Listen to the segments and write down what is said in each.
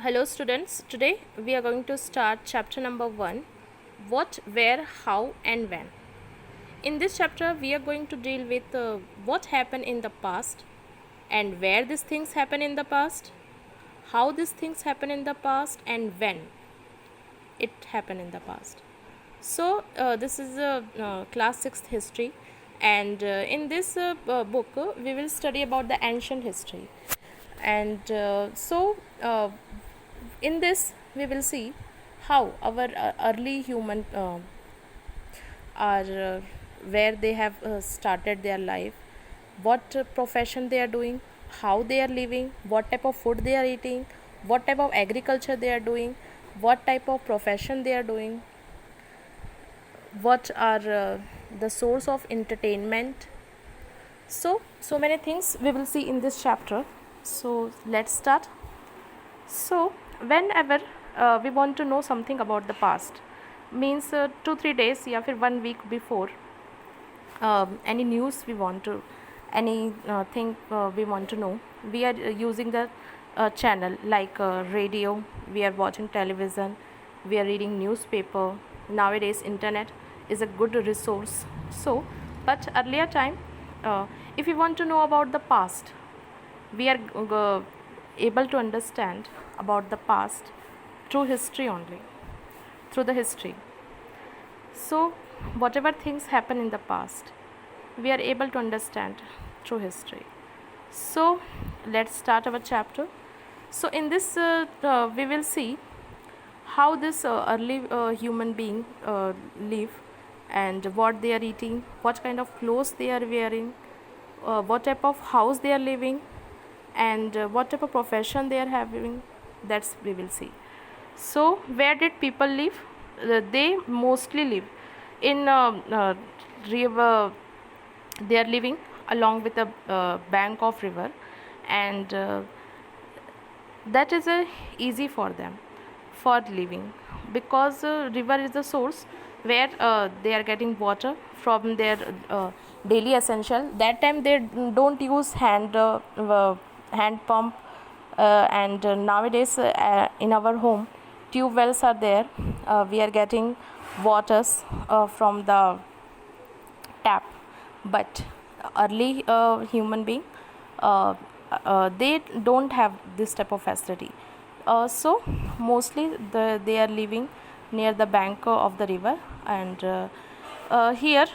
Hello students, today we are going to start chapter number 1, what, where, how and when. In this chapter we are going to deal with what happened in the past and where these things happen in the past, how these things happen in the past and when it happened in the past. So this is class 6th history, and in this book we will study about the ancient history. And in this we will see how our early human are where they have started their life, what profession they are doing, how they are living, what type of food they are eating, what type of agriculture they are doing, what type of profession they are doing, what are the source of entertainment. So many things we will see in this chapter. So let's start. So whenever we want to know something about the past, means 2-3 days या फिर 1 week before any news we want to, any thing we want to know, we are using the channel like radio, we are watching television, we are reading newspaper. Nowadays internet is a good resource. So but earlier time, if we want to know about the past, we are able to understand about the past through history only, through the history. So whatever things happen in the past, we are able to understand through history. So let's start our chapter. So in this we will see how this early human being live, and what they are eating, what kind of clothes they are wearing, what type of house they are living, and what type of profession they are having. That's we will see. So where did people live? They mostly live in river. They are living along with the bank of river, and that is easy for them for living, because river is the source where they are getting water from their daily essential. That time they don't use hand pump, and nowadays in our home tube wells are there. We are getting waters from the tap, but early human being, they don't have this type of facility. So mostly they are living near the bank of the river, and here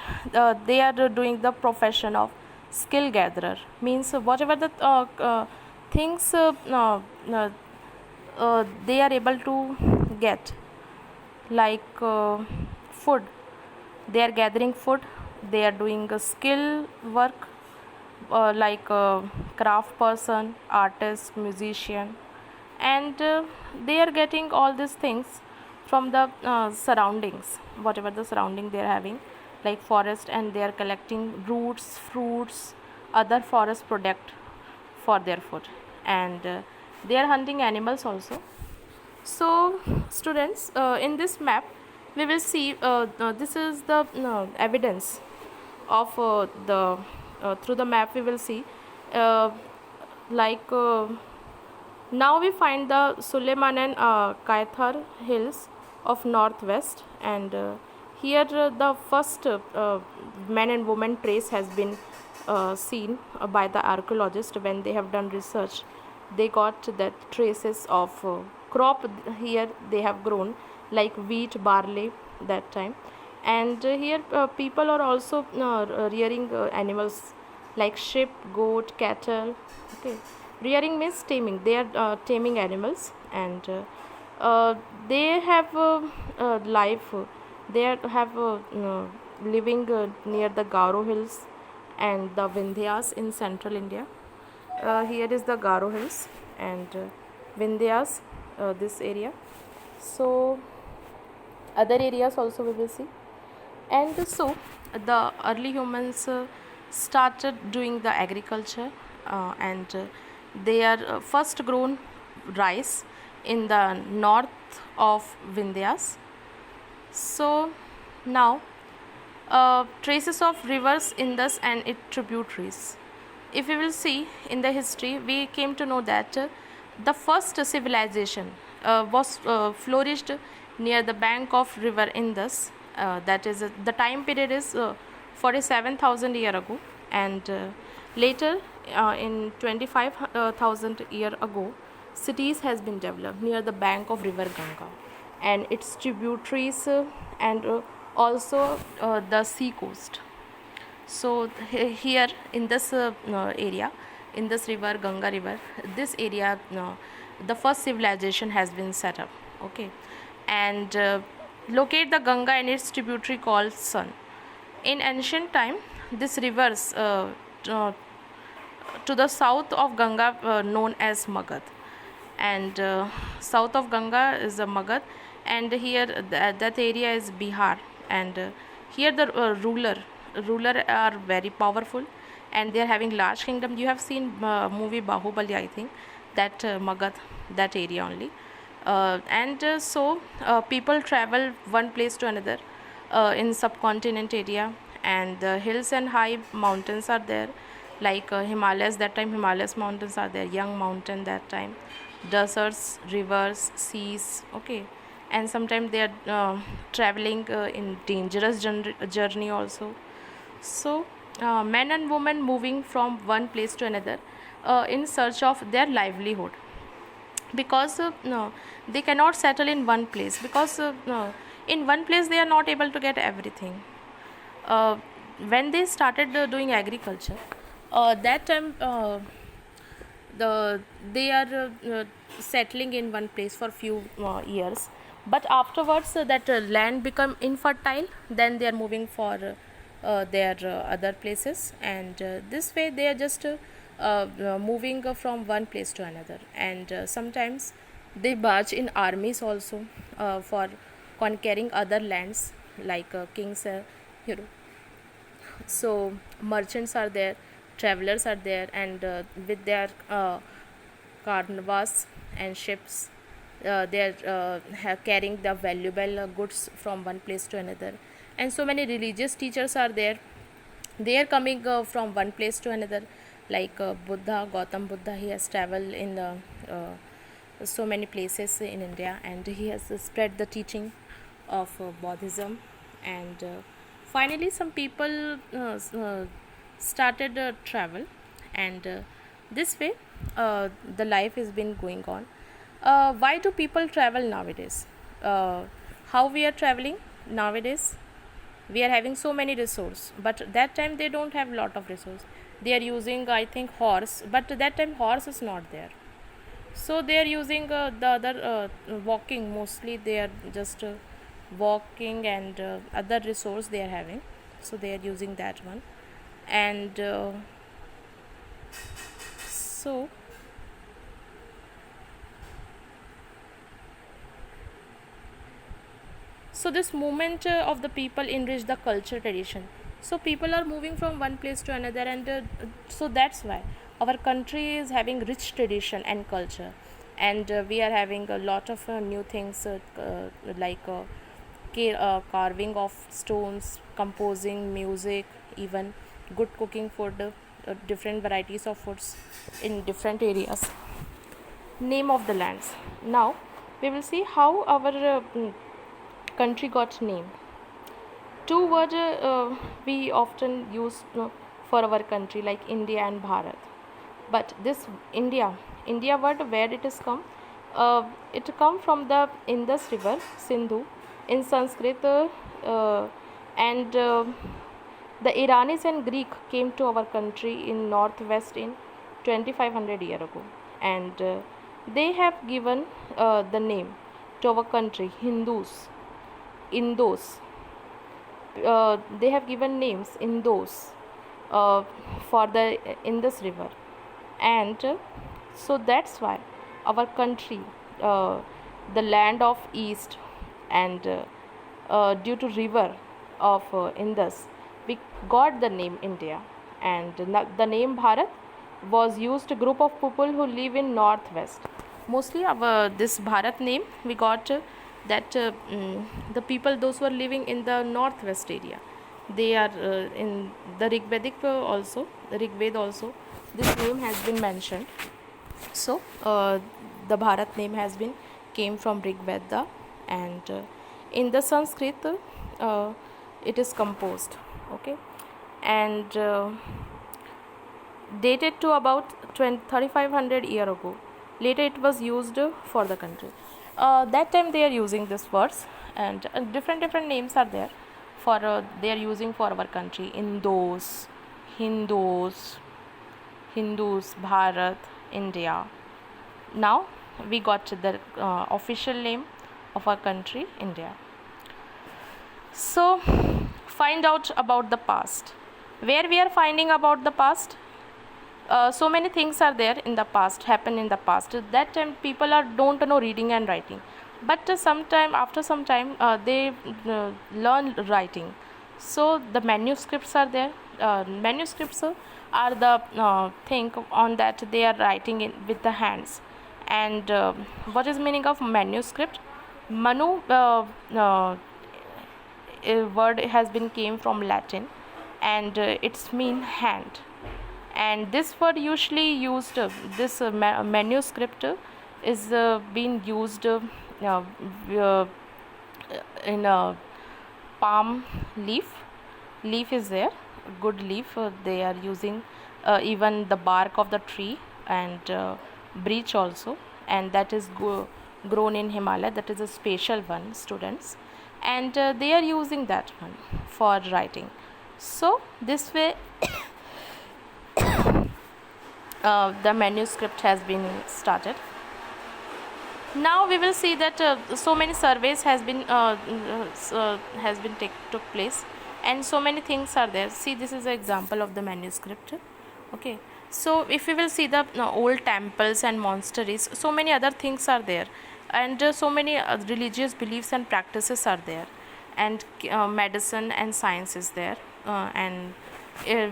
they are doing the profession of skill gatherer. Means whatever the things they are able to get, like food, they are gathering food, they are doing a skill work, like craft person, artist, musician, and they are getting all these things from the surroundings, whatever the surrounding they are having, like forest, and they are collecting roots, fruits, other forest product for their food, and they are hunting animals also. So students, in this map we will see this is the evidence of the through the map we will see, like now we find the Suleiman and Kaithar hills of northwest, and here the first man and woman trace has been seen by the archaeologists. When they have done research, they got that traces of crop here they have grown, like wheat, barley that time. And here people are also rearing animals like sheep, goat, cattle. Okay, rearing means taming. They are taming animals, and they have life. They have living near the Garo hills and the Vindhyas in central India. Here is the Garo hills and Vindhyas, this area. So other areas also we will see. And so the early humans started doing the agriculture, and they are first grown rice in the north of Vindhyas. So now traces of rivers, Indus and its tributaries. If we will see in the history, we came to know that The first civilization was flourished near the bank of river Indus. That is, the time period is 47,000 year ago, and later in 25,000 year ago, cities has been developed near the bank of river Ganga and its tributaries, and also the sea coast. So here in this area, in this river Ganga river, this area, the first civilization has been set up. Okay, and locate the Ganga and its tributary called Son. In ancient time, this rivers to the south of Ganga known as Magad, and south of Ganga is Magad, and here that area is Bihar, and here the ruler are very powerful, and they are having large kingdom. You have seen movie Bahubali, I think, that Magad, that area only, and so people travel one place to another in subcontinent area, and the hills and high mountains are there, like Himalayas. That time Himalayas mountains are there, young mountain that time, deserts, rivers, seas. Okay, and sometimes they are traveling in dangerous journey also. So men and women moving from one place to another in search of their livelihood, because no, they cannot settle in one place, because no, in one place they are not able to get everything. uh, when they started doing agriculture, that time they are settling in one place for few years, but afterwards that land become infertile, then they are moving for their other places, and this way they are just moving from one place to another, and sometimes they barge in armies also for conquering other lands, like kings, you know. So merchants are there, travelers are there, and with their carnivores and ships, they are carrying the valuable goods from one place to another. And so many religious teachers are there, they are coming from one place to another, like Buddha, Gautam Buddha, he has traveled in so many places in India, and he has spread the teaching of Buddhism. And finally some people started travel, and this way the life has been going on. Why do people travel nowadays? How we are traveling nowadays? We are having so many resources, but that time they don't have lot of resource. They are using, I think, horse, but that time horse is not there, so they are using the other walking. Mostly they are just walking, and other resource they are having, so they are using that one. And so so this movement of the people enrich the culture tradition. So people are moving from one place to another, and so that's why our country is having rich tradition and culture, and we are having a lot of new things, like carving of stones, composing music, even good cooking food, different varieties of foods in different areas. Name of the lands. Now we will see how our country got named. Two words we often use for our country, like India and Bharat. But this India word, where it is come? It come from the Indus river, Sindhu, in Sanskrit, and the Iranis and Greek came to our country in northwest in 2500 year ago, and they have given the name to our country, Hindus, Indos. They have given names in those for the Indus river, and so that's why our country, the land of east, and due to river of Indus, we got the name India, and the name Bharat was used a group of people who live in northwest. Mostly our this Bharat name we got that the people, those who are living in the northwest area, they are in the Rigvedic also, the Rigved also, this name has been mentioned. So the Bharat name has been came from Rig Veda, and in the Sanskrit uh, it is composed. Okay, and dated to about 3500 year ago. Later it was used for the country. That time they are using this words, and different names are there for they are using for our country. Hindus, Bharat, India. Now we got the official name of our country, India. So find out about the past. Where we are finding about the past? So many things are there in the past, happen in the past. That time people don't know reading and writing, but sometime after some time they learn writing. So the manuscripts are there. Manuscripts are the thing on that they are writing in with the hands. And what is meaning of manuscript? Manu a word has been came from Latin, and it's mean hand. And this word usually used this manuscript is being used uh, in a palm leaf is there, good leaf they are using, even the bark of the tree, and breech also, and that is grown in Himalaya. That is a special one, students, and they are using that one for writing. So this way the manuscript has been started. Now we will see that so many surveys has been took place, and so many things are there. See, this is an example of the manuscript. Okay, so if we will see the old temples and monasteries, so many other things are there, and so many religious beliefs and practices are there, and medicine and science is there, and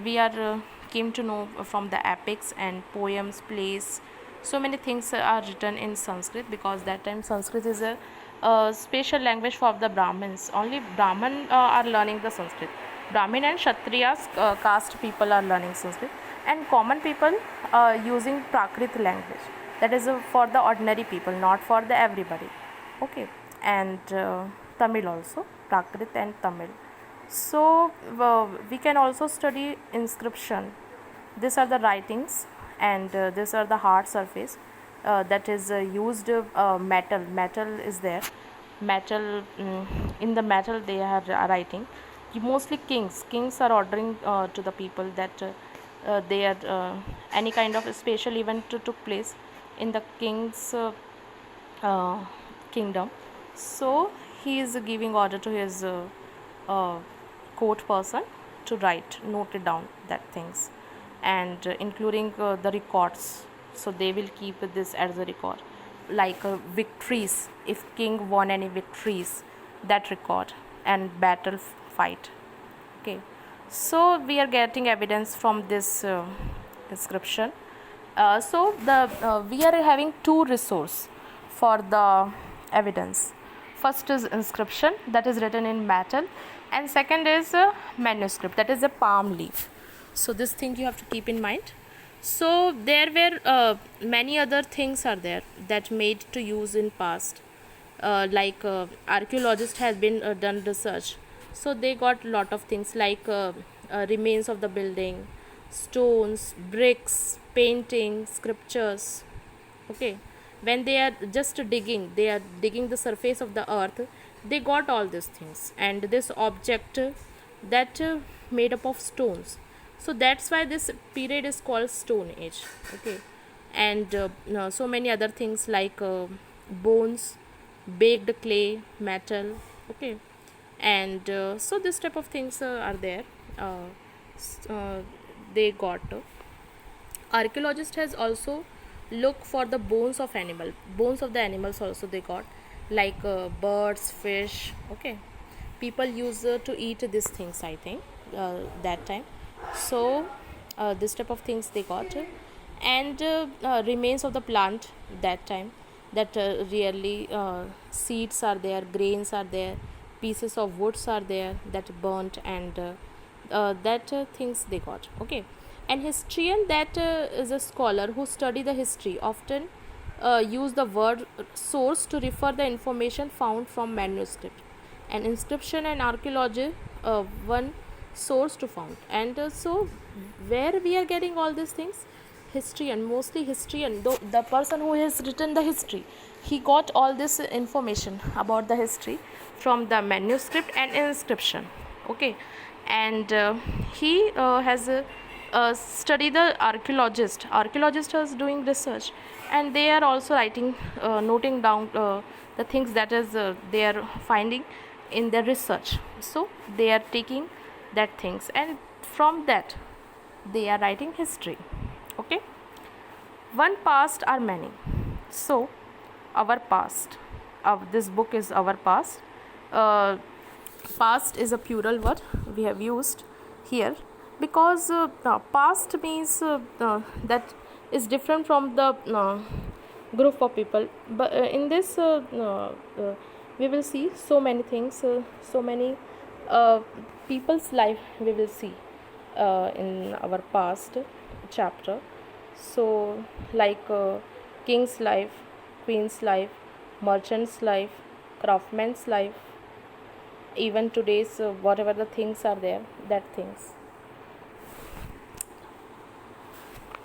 we are came to know from the epics and poems, plays. So many things are written in Sanskrit, because that time Sanskrit is a special language for the Brahmins. Only Brahmin are learning the Sanskrit. Brahmin and Kshatriyas caste people are learning Sanskrit, and common people using Prakrit language. That is for the ordinary people, not for the everybody. Okay, and Tamil also, Prakrit and Tamil. So we can also study inscription. These are the writings, and these are the hard surface that is used. Metal is there. Metal, in the metal they are writing. Mostly kings are ordering to the people that they are any kind of special event took place in the king's kingdom. So he is giving order to his court person to note it down that things, and including the records. So they will keep this as a record, like victories, if king won any victories, that record, and battle fight. Okay, so we are getting evidence from this description. So the we are having two resource for the evidence. First is inscription, that is written in metal, and second is manuscript, that is a palm leaf. So this thing you have to keep in mind. So there were many other things are there that made to use in past, like archaeologist has been done research. So they got lot of things like remains of the building, stones, bricks, painting, scriptures. Okay, when they are just digging, they are digging the surface of the earth, they got all these things, and this object that made up of stones. So that's why this period is called Stone Age. Okay, and so many other things like bones, baked clay, metal. Okay, and so this type of things are there. They got archaeologist has also look for the bones of the animals also they got, like birds, fish. Okay, people used to eat these things, I think, that time. So this type of things they got, and remains of the plant that time, that really seeds are there, grains are there, pieces of woods are there that burnt, and that things they got. Okay, An historian, that is a scholar who study the history, often use the word source to refer the information found from manuscript. An inscription and archaeology, one source to found. And so where we are getting all these things? Historian, mostly historian, though the person who has written the history, he got all this information about the history from the manuscript and inscription. Okay. And he has studied the archaeologist is doing research, and they are also writing, noting down the things that is they are finding in their research. So they are taking that things, and from that they are writing history. Okay. One past are many. So our past, this book is our past. Past is a plural word we have used here, because past means that is different from the group of people. But in this we will see so many things, so many people's life we will see in our past chapter. So like king's life, queen's life, merchant's life, craftsman's life, even today's whatever the things are there, that things.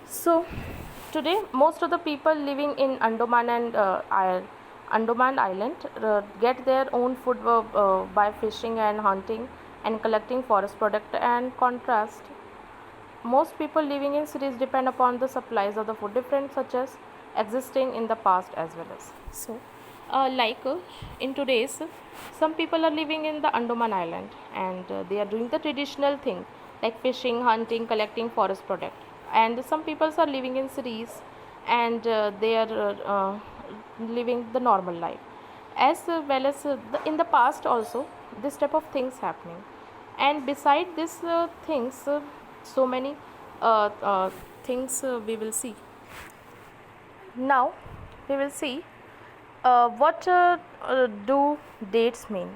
So today most of the people living in Andaman and Andaman Island get their own food by fishing and hunting and collecting forest product. And contrast, most people living in cities depend upon the supplies of the food, different such as existing in the past as well as. So in today's, some people are living in the Andaman Island, and they are doing the traditional thing like fishing, hunting, collecting forest product. And some people are living in cities, and they are living the normal life, as well as in the past also this type of things happening. And beside this things, so many things we will see. Now we will see what do dates mean.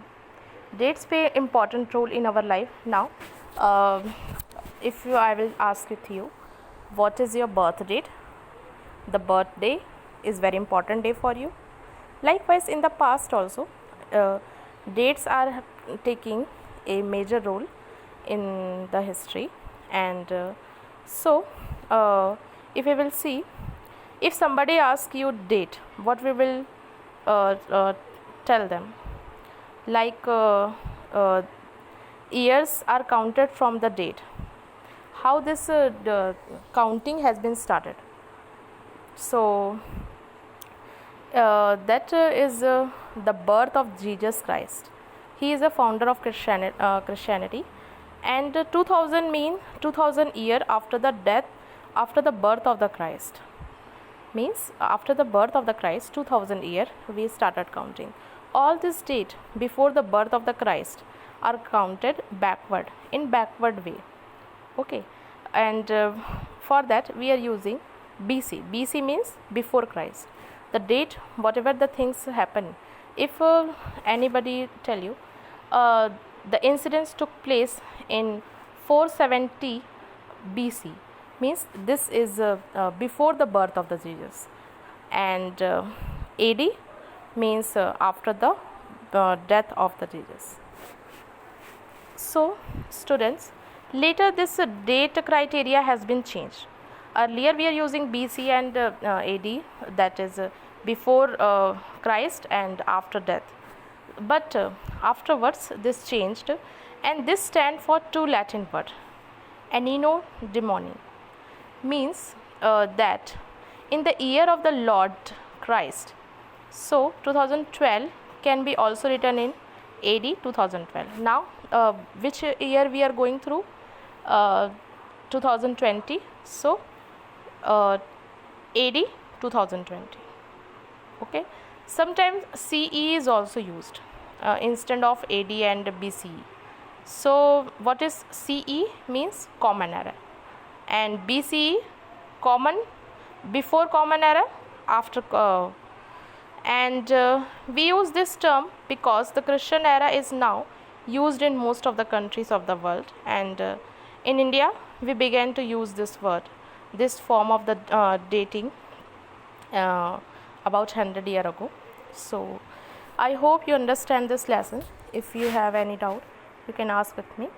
Dates play important role in our life. Now I will ask with you, what is your birth date? The birthday is very important day for you. Likewise, in the past also, dates are taking a major role in the history. And so if we will see, if somebody asks you date, what we will tell them? Like years are counted from the date. How this counting has been started? So that is the birth of Jesus Christ. He is a founder of Christianity. And 2000 mean 2000 year after the death, after the birth of the Christ. Means after the birth of the Christ, 2000 year we started counting. All this date before the birth of the Christ are counted backward, in backward way. Okay. And for that we are using BC. BC means before Christ. The date, whatever the things happen. If anybody tell you the incidents took place in 470 BC, means this is before the birth of the Jesus. And AD means after the death of the Jesus. So students, later this date criteria has been changed. Earlier we are using BC and AD, that is before Christ and after death. But afterwards this changed, and this stand for two Latin word. Anno Domini means that in the year of the Lord Christ. So 2012 can be also written in AD 2012. Now which year we are going through? 2020. So AD 2020. Okay. Sometimes CE is also used instead of AD and BCE. So what is CE? Means common era, and BCE common, before common era, after and we use this term because the Christian era is now used in most of the countries of the world. And in India we began to use this word, this form of the dating about 100 years ago. So I hope you understand this lesson. If you have any doubt, you can ask with me.